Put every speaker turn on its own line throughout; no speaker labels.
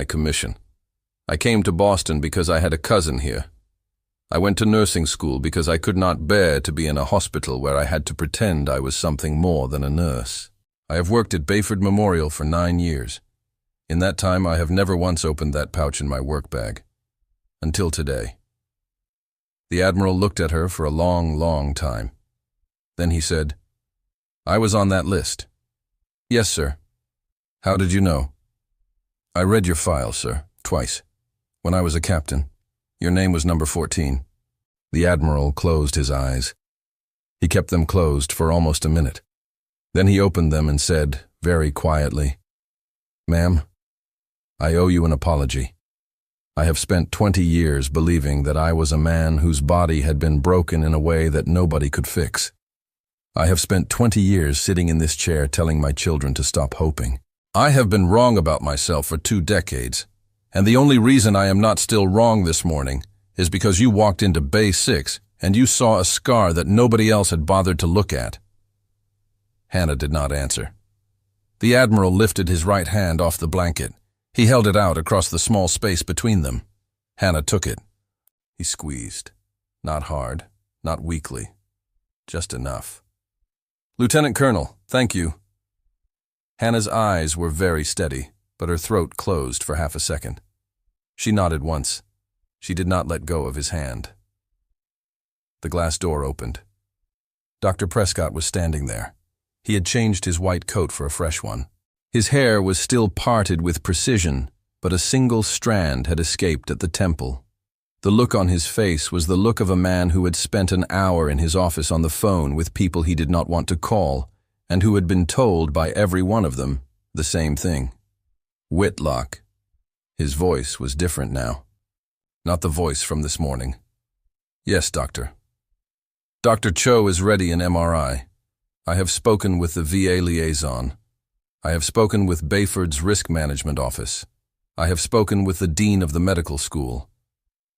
My commission. I came to Boston because I had a cousin here. I went to nursing school because I could not bear to be in a hospital where I had to pretend I was something more than a nurse. I have worked at Bayford Memorial for 9 years. In that time, I have never once opened that pouch in my work bag. Until today. The Admiral looked at her for a long, long time. Then he said, "I was on that list." "Yes, sir." "How did you know?" "I read your file, sir, twice. When I was a captain. Your name was number 14. The Admiral closed his eyes. He kept them closed for almost a minute. Then he opened them and said, very quietly, "Ma'am, I owe you an apology. I have spent 20 years believing that I was a man whose body had been broken in a way that nobody could fix. I have spent 20 years sitting in this chair telling my children to stop hoping. I have been wrong about myself for 2 decades. And the only reason I am not still wrong this morning is because you walked into Bay 6 and you saw a scar that nobody else had bothered to look at." Hannah did not answer. The Admiral lifted his right hand off the blanket. He held it out across the small space between them. Hannah took it. He squeezed. Not hard, not weakly. Just enough. "Lieutenant Colonel, thank you." Hannah's eyes were very steady, but her throat closed for half a second. She nodded once. She did not let go of his hand. The glass door opened. Dr. Prescott was standing there. He had changed his white coat for a fresh one. His hair was still parted with precision, but a single strand had escaped at the temple. The look on his face was the look of a man who had spent an hour in his office on the phone with people he did not want to call, and who had been told by every one of them the same thing. Whitlock. His voice was different now. Not the voice from this morning. "Yes, doctor. Dr. Cho is ready in MRI. I have spoken with the VA liaison. I have spoken with Bayford's risk management office. I have spoken with the dean of the medical school.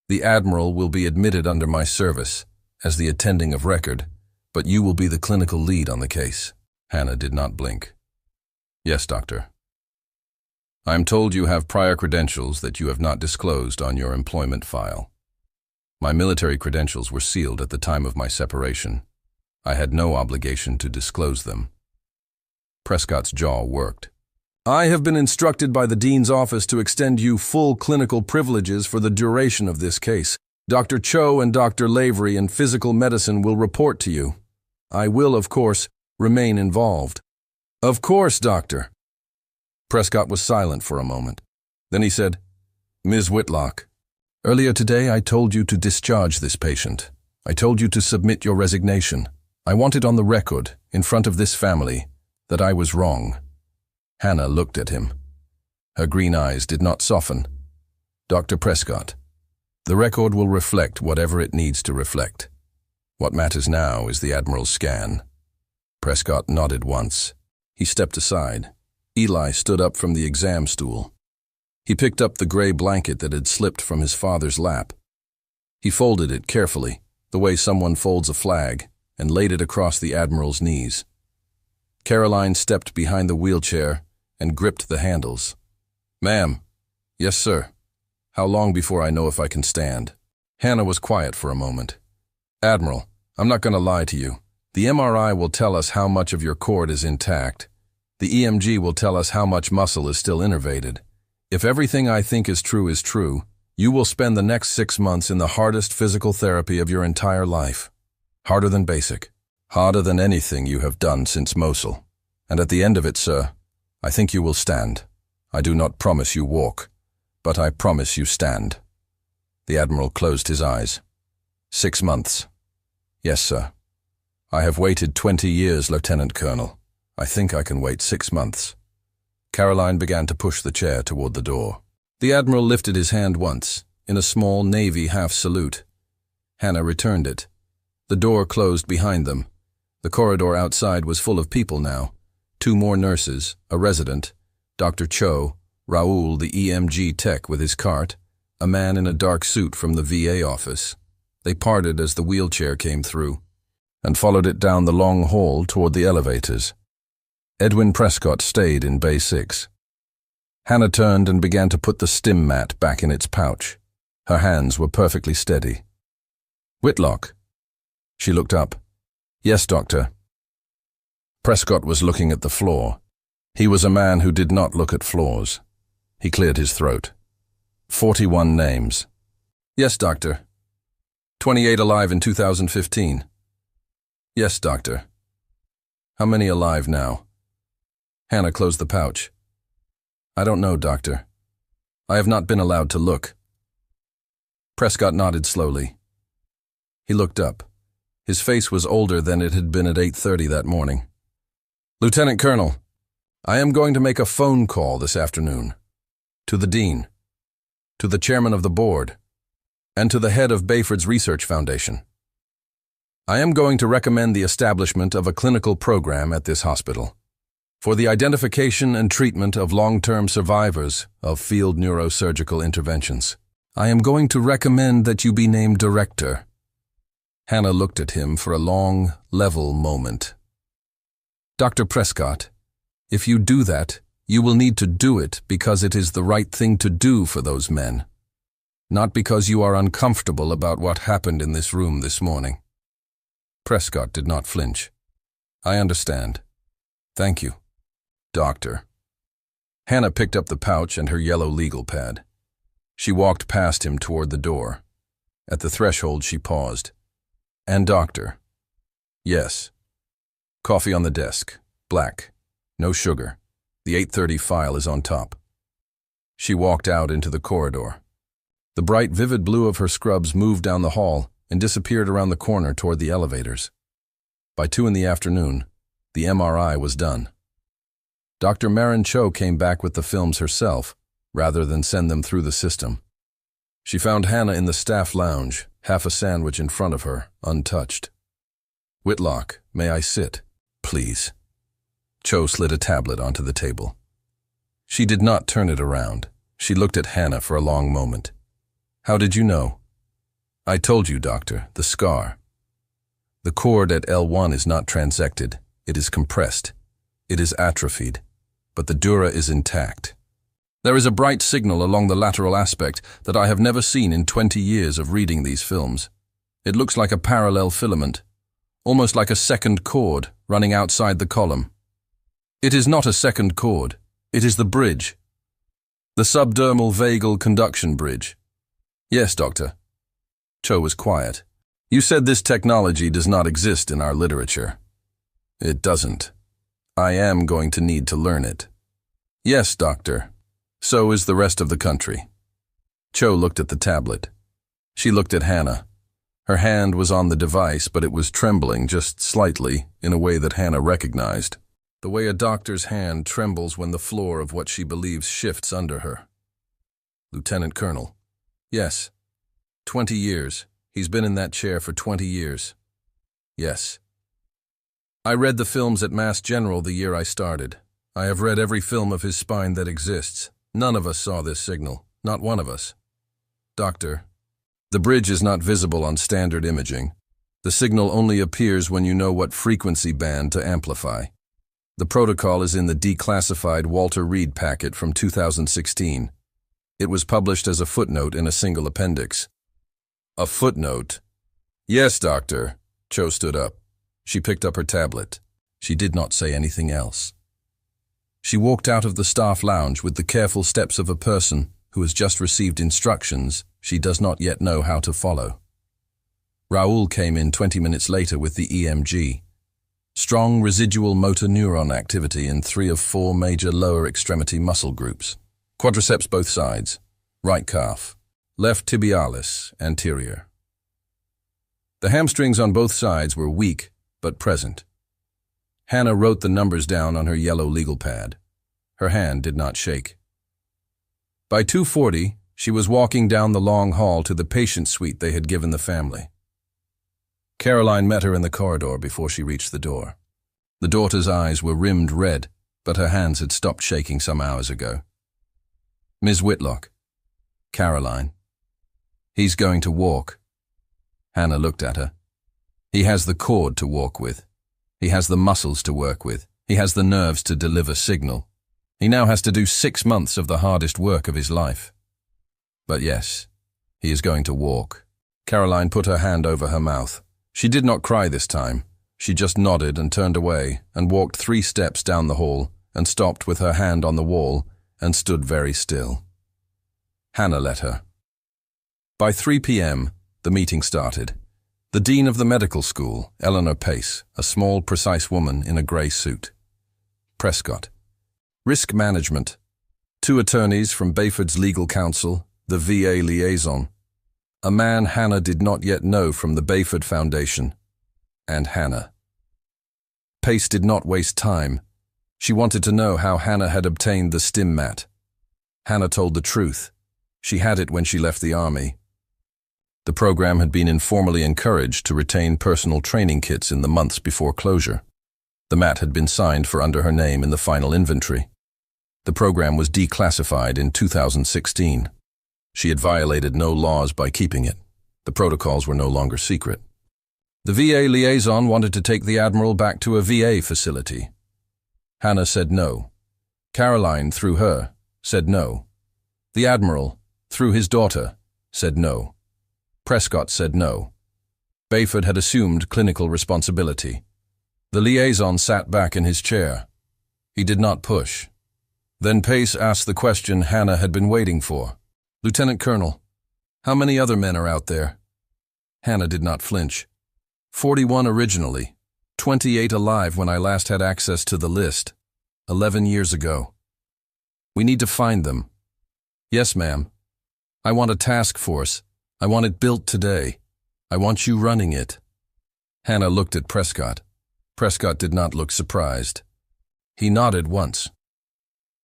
The Admiral will be admitted under my service as the attending of record, but you will be the clinical lead on the case." Hannah did not blink. "Yes, doctor. I am told you have prior credentials that you have not disclosed on your employment file. My military credentials were sealed at the time of my separation. I had no obligation to disclose them." Prescott's jaw worked. "I have been instructed by the Dean's office to extend you full clinical privileges for the duration of this case. Dr. Cho and Dr. Lavery in physical medicine will report to you. I will, of course, remain involved." "Of course, doctor." Prescott was silent for a moment. Then he said, "Ms. Whitlock, earlier today I told you to discharge this patient. I told you to submit your resignation. I want it on the record, in front of this family, that I was wrong." Hannah looked at him. Her green eyes did not soften. "Dr. Prescott, the record will reflect whatever it needs to reflect. What matters now is the Admiral's scan." Prescott nodded once. He stepped aside. Eli stood up from the exam stool. He picked up the gray blanket that had slipped from his father's lap. He folded it carefully, the way someone folds a flag, and laid it across the Admiral's knees. Caroline stepped behind the wheelchair and gripped the handles. "Ma'am." "Yes, sir. How long before I know if I can stand?" Hannah was quiet for a moment. "Admiral, I'm not going to lie to you. The MRI will tell us how much of your cord is intact. The EMG will tell us how much muscle is still innervated. If everything I think is true, you will spend the next 6 months in the hardest physical therapy of your entire life. Harder than basic. Harder than anything you have done since Mosul. And at the end of it, sir, I think you will stand. I do not promise you walk, but I promise you stand." The Admiral closed his eyes. 6 months. "Yes, sir. I have waited 20 years, Lieutenant Colonel. I think I can wait 6 months." Caroline began to push the chair toward the door. The Admiral lifted his hand once, in a small Navy half-salute. Hannah returned it. The door closed behind them. The corridor outside was full of people now. 2 more nurses, a resident, Dr. Cho, Raoul the EMG tech with his cart, a man in a dark suit from the VA office. They parted as the wheelchair came through, and followed it down the long hall toward the elevators. Edwin Prescott stayed in Bay 6. Hannah turned and began to put the stim mat back in its pouch. Her hands were perfectly steady. "Whitlock." She looked up. "Yes, doctor." Prescott was looking at the floor. He was a man who did not look at floors. He cleared his throat. 41 names. "Yes, doctor." 28 alive in 2015. "Yes, doctor." "How many alive now?" Hannah closed the pouch. "I don't know, doctor. I have not been allowed to look." Prescott nodded slowly. He looked up. His face was older than it had been at 8:30 that morning. "Lieutenant Colonel, I am going to make a phone call this afternoon. To the Dean, to the Chairman of the Board, and to the head of Bayford's Research Foundation. I am going to recommend the establishment of a clinical program at this hospital for the identification and treatment of long-term survivors of field neurosurgical interventions. I am going to recommend that you be named director." Hannah looked at him for a long, level moment. "Dr. Prescott, if you do that, you will need to do it because it is the right thing to do for those men, not because you are uncomfortable about what happened in this room this morning." Prescott did not flinch. "I understand. Thank you, doctor." Hannah picked up the pouch and her yellow legal pad. She walked past him toward the door. At the threshold she paused. "And doctor?" "Yes." "Coffee on the desk. Black. No sugar. The 8:30 file is on top." She walked out into the corridor. The bright, vivid blue of her scrubs moved down the hall and disappeared around the corner toward the elevators. By 2 in the afternoon, the MRI was done. Dr. Marin Cho came back with the films herself, rather than send them through the system. She found Hannah in the staff lounge, half a sandwich in front of her, untouched. "Whitlock, may I sit, please?" Cho slid a tablet onto the table. She did not turn it around. She looked at Hannah for a long moment. "How did you know?" "I told you, doctor, the scar. The cord at L1 is not transected. It is compressed. It is atrophied, but the dura is intact. There is a bright signal along the lateral aspect that I have never seen in 20 years of reading these films. It looks like a parallel filament, almost like a second cord running outside the column. It is not a second cord. It is the bridge. The subdermal vagal conduction bridge." "Yes, doctor." Cho was quiet. "You said this technology does not exist in our literature." "It doesn't. I am going to need to learn it." "Yes, doctor. So is the rest of the country." Cho looked at the tablet. She looked at Hannah. Her hand was on the device, but it was trembling just slightly in a way that Hannah recognized. The way a doctor's hand trembles when the floor of what she believes shifts under her. "Lieutenant Colonel." "Yes." 20 years. He's been in that chair for 20 years. "Yes." "I read the films at Mass General the year I started. I have read every film of his spine that exists. None of us saw this signal. Not one of us." "Doctor, the bridge is not visible on standard imaging. The signal only appears when you know what frequency band to amplify. The protocol is in the declassified Walter Reed packet from 2016. It was published as a footnote in a single appendix." "A footnote?" "Yes, doctor." Cho stood up. She picked up her tablet. She did not say anything else. She walked out of the staff lounge with the careful steps of a person who has just received instructions she does not yet know how to follow. Raoul came in 20 minutes later with the EMG. Strong residual motor neuron activity in 3 of 4 major lower extremity muscle groups. Quadriceps both sides, right calf, left tibialis, anterior. The hamstrings on both sides were weak but present. Hannah wrote the numbers down on her yellow legal pad. Her hand did not shake. By 2:40, she was walking down the long hall to the patient suite they had given the family. Caroline met her in the corridor before she reached the door. The daughter's eyes were rimmed red, but her hands had stopped shaking some hours ago. "Ms. Whitlock." "Caroline." "He's going to walk." Hannah looked at her. "He has the cord to walk with. He has the muscles to work with. He has the nerves to deliver signal. He now has to do 6 months of the hardest work of his life. But yes, he is going to walk. Caroline put her hand over her mouth. She did not cry this time. She just nodded and turned away and walked 3 steps down the hall and stopped with her hand on the wall and stood very still. Hannah let her. By 3 p.m., the meeting started. The dean of the medical school, Eleanor Pace, a small, precise woman in a grey suit. Prescott. Risk management. 2 attorneys from Bayford's legal counsel, the VA liaison. A man Hannah did not yet know from the Bayford Foundation. And Hannah. Pace did not waste time. She wanted to know how Hannah had obtained the stim mat. Hannah told the truth. She had it when she left the army. The program had been informally encouraged to retain personal training kits in the months before closure. The mat had been signed for under her name in the final inventory. The program was declassified in 2016. She had violated no laws by keeping it. The protocols were no longer secret. The VA liaison wanted to take the Admiral back to a VA facility. Hannah said no. Caroline, through her, said no. The Admiral, through his daughter, said no. Prescott said no. Bayford had assumed clinical responsibility. The liaison sat back in his chair. He did not push. Then Pace asked the question Hannah had been waiting for. Lieutenant Colonel, how many other men are out there? Hannah did not flinch. 41 originally, 28 alive when I last had access to the list, 11 years ago. We need to find them. Yes, ma'am. I want a task force. I want it built today. I want you running it. Hannah looked at Prescott. Prescott did not look surprised. He nodded once.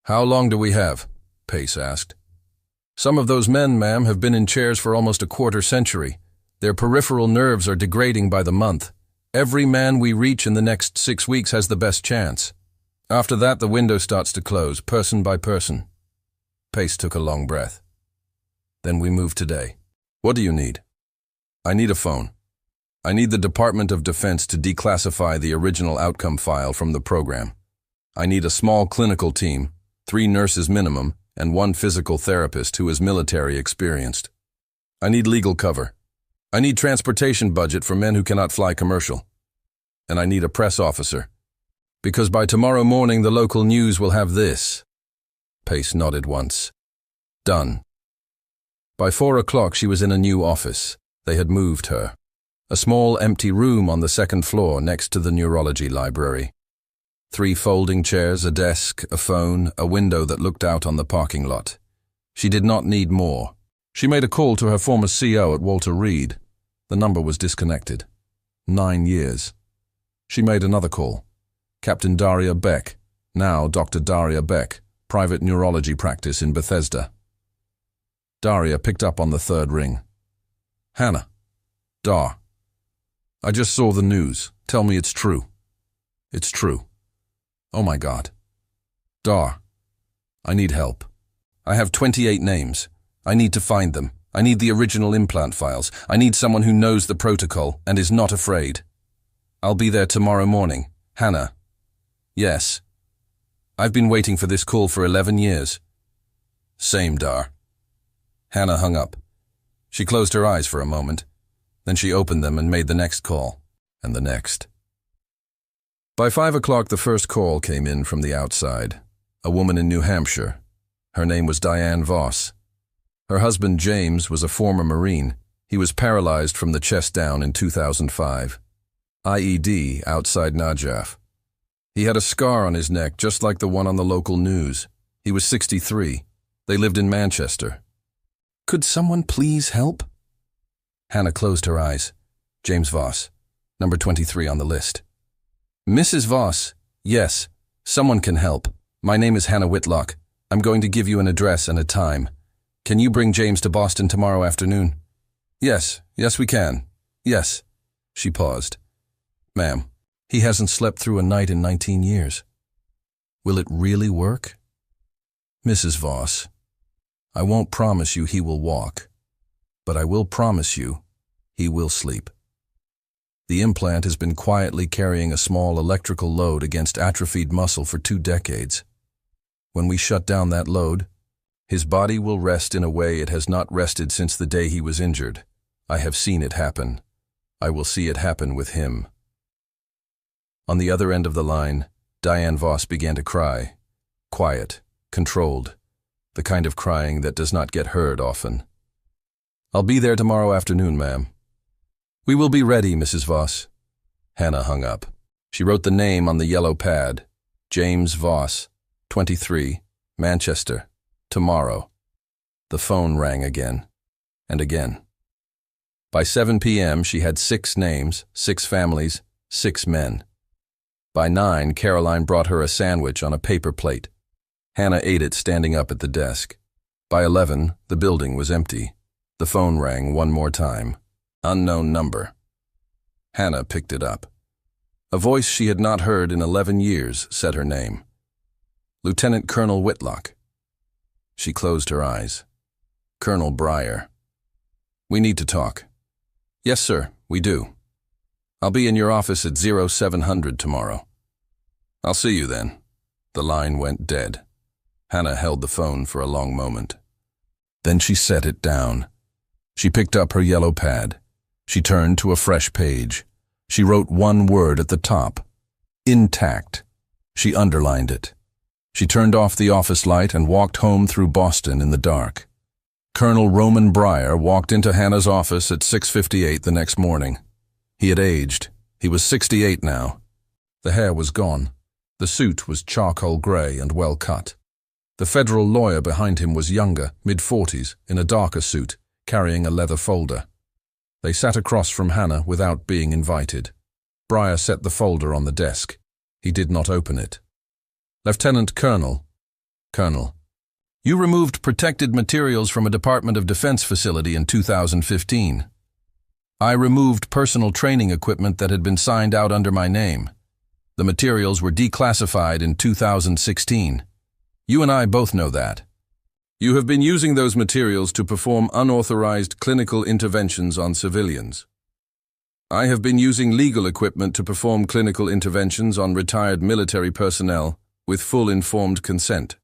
How long do we have? Pace asked. Some of those men, ma'am, have been in chairs for almost a quarter century. Their peripheral nerves are degrading by the month. Every man we reach in the next 6 weeks has the best chance. After that, the window starts to close, person by person. Pace took a long breath. Then we move today. What do you need? I need a phone. I need the Department of Defense to declassify the original outcome file from the program. I need a small clinical team, 3 nurses minimum, and 1 physical therapist who is military experienced. I need legal cover. I need transportation budget for men who cannot fly commercial. And I need a press officer. Because by tomorrow morning the local news will have this. Pace nodded once. Done. By 4 o'clock she was in a new office. They had moved her. A small empty room on the 2nd floor next to the neurology library. 3 folding chairs, a desk, a phone, a window that looked out on the parking lot. She did not need more. She made a call to her former CO at Walter Reed. The number was disconnected. 9 years. She made another call. Captain Daria Beck, now Dr. Daria Beck, private neurology practice in Bethesda. Daria picked up on the 3rd ring. Hannah. Dar. I just saw the news. Tell me it's true. It's true. Oh my God. Dar. I need help. I have 28 names. I need to find them. I need the original implant files. I need someone who knows the protocol and is not afraid. I'll be there tomorrow morning. Hannah. Yes. I've been waiting for this call for 11 years. Same, Dar. Hannah hung up. She closed her eyes for a moment. Then she opened them and made the next call, and the next. By 5 o'clock, the first call came in from the outside. A woman in New Hampshire. Her name was Diane Voss. Her husband, James, was a former Marine. He was paralyzed from the chest down in 2005. IED outside Najaf. He had a scar on his neck just like the one on the local news. He was 63. They lived in Manchester. Could someone please help? Hannah closed her eyes. James Voss, number 23 on the list. Mrs. Voss, yes, someone can help. My name is Hannah Whitlock. I'm going to give you an address and a time. Can you bring James to Boston tomorrow afternoon? Yes we can. Yes. She paused. Ma'am, he hasn't slept through a night in 19 years. Will it really work? Mrs. Voss, I won't promise you he will walk, but I will promise you he will sleep. The implant has been quietly carrying a small electrical load against atrophied muscle for 2 decades. When we shut down that load, his body will rest in a way it has not rested since the day he was injured. I have seen it happen. I will see it happen with him." On the other end of the line, Diane Voss began to cry. Quiet, controlled, the kind of crying that does not get heard often. "I'll be there tomorrow afternoon, ma'am." "We will be ready, Mrs. Voss." Hannah hung up. She wrote the name on the yellow pad. James Voss, 23, Manchester, tomorrow. The phone rang again, and again. By 7 p.m., she had 6 names, 6 families, 6 men. By 9, Caroline brought her a sandwich on a paper plate. Hannah ate it standing up at the desk. By 11, the building was empty. The phone rang one more time. Unknown number. Hannah picked it up. A voice she had not heard in 11 years said her name. Lieutenant Colonel Whitlock. She closed her eyes. Colonel Breyer. "We need to talk." "Yes, sir, we do. I'll be in your office at 0700 tomorrow." "I'll see you then." The line went dead. Hannah held the phone for a long moment. Then she set it down. She picked up her yellow pad. She turned to a fresh page. She wrote one word at the top. Intact. She underlined it. She turned off the office light and walked home through Boston in the dark. Colonel Roman Breyer walked into Hannah's office at 6:58 the next morning. He had aged. He was 68 now. The hair was gone. The suit was charcoal gray and well cut. The federal lawyer behind him was younger, mid-40s, in a darker suit, carrying a leather folder. They sat across from Hannah without being invited. Breyer set the folder on the desk. He did not open it. "Lieutenant Colonel." "Colonel. You removed protected materials from a Department of Defense facility in 2015. I removed personal training equipment that had been signed out under my name. The materials were declassified in 2016. You and I both know that. You have been using those materials to perform unauthorized clinical interventions on civilians. I have been using legal equipment to perform clinical interventions on retired military personnel with full informed consent.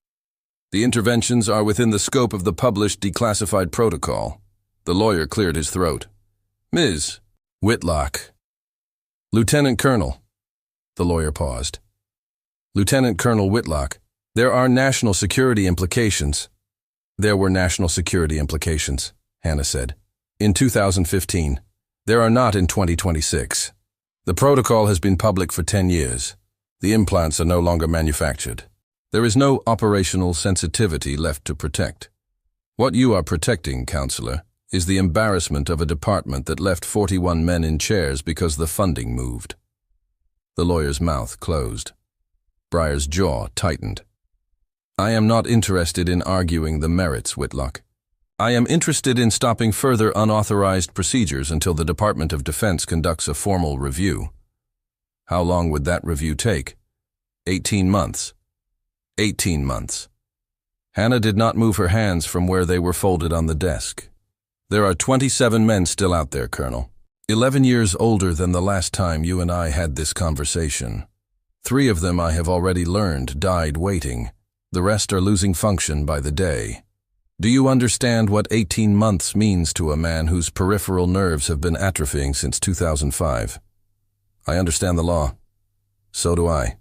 The interventions are within the scope of the published declassified protocol." The lawyer cleared his throat. "Ms. Whitlock." "Lieutenant Colonel." The lawyer paused. "Lieutenant Colonel Whitlock, there are national security implications." "There were national security implications," Hannah said, "in 2015. There are not in 2026. The protocol has been public for 10 years. The implants are no longer manufactured. There is no operational sensitivity left to protect. What you are protecting, counselor, is the embarrassment of a department that left 41 men in chairs because the funding moved." The lawyer's mouth closed. Breyer's jaw tightened. "I am not interested in arguing the merits, Whitlock. I am interested in stopping further unauthorized procedures until the Department of Defense conducts a formal review." "How long would that review take?" 18 months. 18 months. Hannah did not move her hands from where they were folded on the desk. "There are 27 men still out there, Colonel. 11 years older than the last time you and I had this conversation. 3 of them I have already learned died waiting. The rest are losing function by the day. Do you understand what 18 months means to a man whose peripheral nerves have been atrophying since 2005? "I understand the law." "So do I."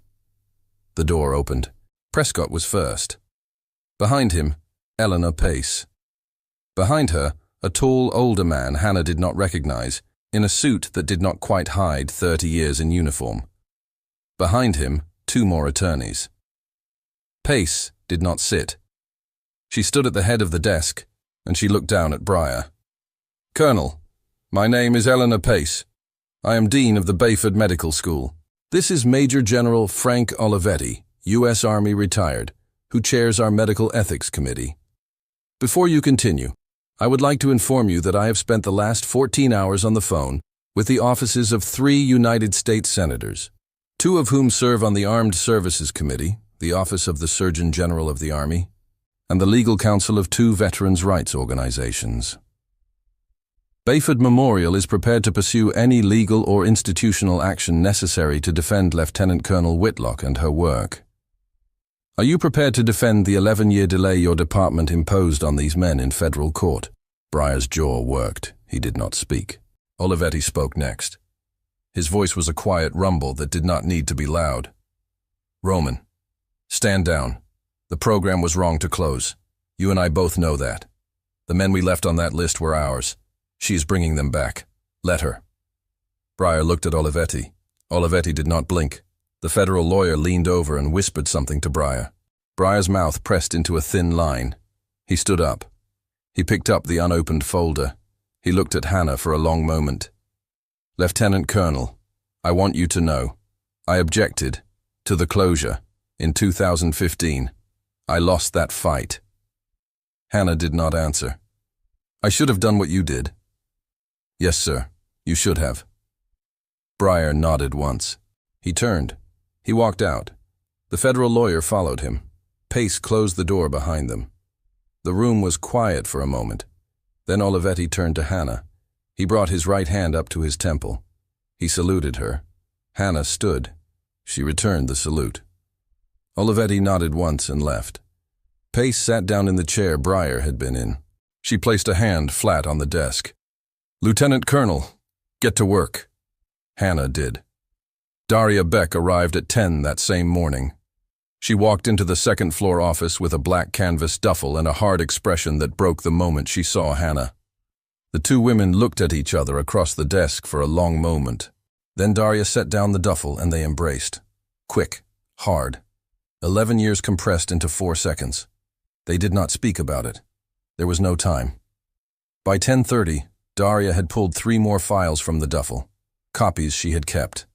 The door opened. Prescott was first. Behind him, Eleanor Pace. Behind her, a tall, older man Hannah did not recognize, in a suit that did not quite hide 30 years in uniform. Behind him, 2 more attorneys. Pace did not sit. She stood at the head of the desk, and she looked down at Breyer. "Colonel, my name is Eleanor Pace. I am Dean of the Bayford Medical School. This is Major General Frank Olivetti, U.S. Army retired, who chairs our Medical Ethics Committee. Before you continue, I would like to inform you that I have spent the last 14 hours on the phone with the offices of 3 United States Senators, 2 of whom serve on the Armed Services Committee, the Office of the Surgeon General of the Army, and the legal counsel of 2 veterans' rights organizations. Bayford Memorial is prepared to pursue any legal or institutional action necessary to defend Lieutenant Colonel Whitlock and her work. Are you prepared to defend the 11-year delay your department imposed on these men in federal court? Briar's jaw worked. He did not speak. Olivetti spoke next. His voice was a quiet rumble that did not need to be loud. Roman, stand down. The program was wrong to close. You and I both know that. The men we left on that list were ours. She is bringing them back. Let her. Briar looked at Olivetti. Olivetti did not blink. The federal lawyer leaned over and whispered something to Briar. Briar's mouth pressed into a thin line. He stood up. He picked up the unopened folder. He looked at Hannah for a long moment. Lieutenant Colonel, I want you to know, I objected to the closure in 2015. I lost that fight. Hannah did not answer. I should have done what you did. Yes, sir, you should have. Briar nodded once. He turned. He walked out. The federal lawyer followed him. Pace closed the door behind them. The room was quiet for a moment. Then Olivetti turned to Hannah. He brought his right hand up to his temple. He saluted her. Hannah stood. She returned the salute. Olivetti nodded once and left. Pace sat down in the chair Briar had been in. She placed a hand flat on the desk. Lieutenant Colonel, get to work. Hannah did. Daria Beck arrived at 10 that same morning. She walked into the second-floor office with a black canvas duffel and a hard expression that broke the moment she saw Hannah. The two women looked at each other across the desk for a long moment. Then Daria set down the duffel and they embraced. Quick, hard. 11 years compressed into 4 seconds. They did not speak about it. There was no time. By 10:30, Daria had pulled 3 more files from the duffel. Copies she had kept.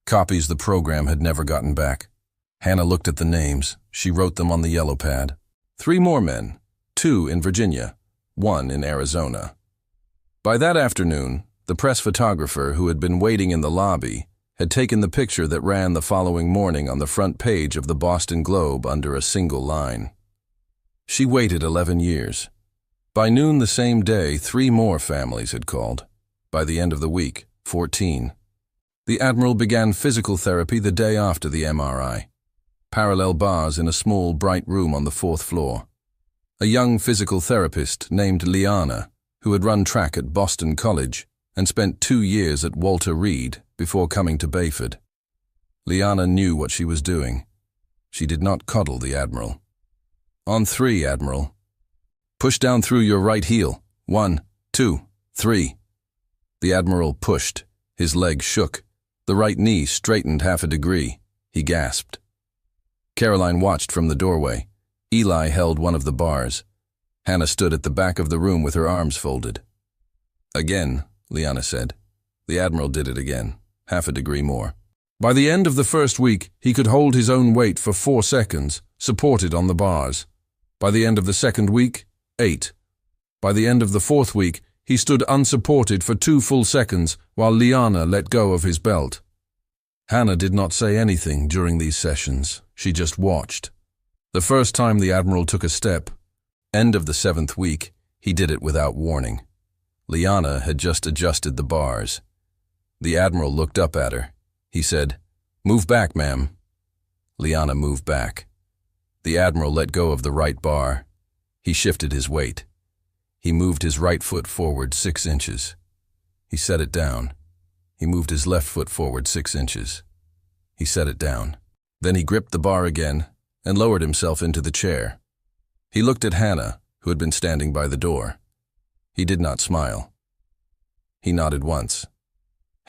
Copies the program had never gotten back. Hannah looked at the names. She wrote them on the yellow pad. 3 more men, 2 in Virginia, 1 in Arizona. By that afternoon, the press photographer who had been waiting in the lobby had taken the picture that ran the following morning on the front page of the Boston Globe under a single line. She waited 11 years. By noon the same day, 3 more families had called. By the end of the week, 14. The Admiral began physical therapy the day after the MRI. Parallel bars in a small, bright room on the 4th floor. A young physical therapist named Liana, who had run track at Boston College and spent 2 years at Walter Reed before coming to Bayford. Liana knew what she was doing. She did not coddle the Admiral. On 3, Admiral. Push down through your right heel. 1, 2, 3. The Admiral pushed. His leg shook. The right knee straightened half a degree. He gasped. Caroline watched from the doorway. Eli held one of the bars. Hannah stood at the back of the room with her arms folded. Again, Liana said. The Admiral did it again, half a degree more. By the end of the first week, he could hold his own weight for 4 seconds, supported on the bars. By the end of the second week, 8. By the end of the 4th week, he stood unsupported for 2 full seconds while Liana let go of his belt. Hannah did not say anything during these sessions. She just watched. The first time the Admiral took a step, end of the 7th week, he did it without warning. Liana had just adjusted the bars. The Admiral looked up at her. He said, "Move back, ma'am." Liana moved back. The Admiral let go of the right bar. He shifted his weight. He moved his right foot forward 6 inches. He set it down. He moved his left foot forward 6 inches. He set it down. Then he gripped the bar again and lowered himself into the chair. He looked at Hannah, who had been standing by the door. He did not smile. He nodded once.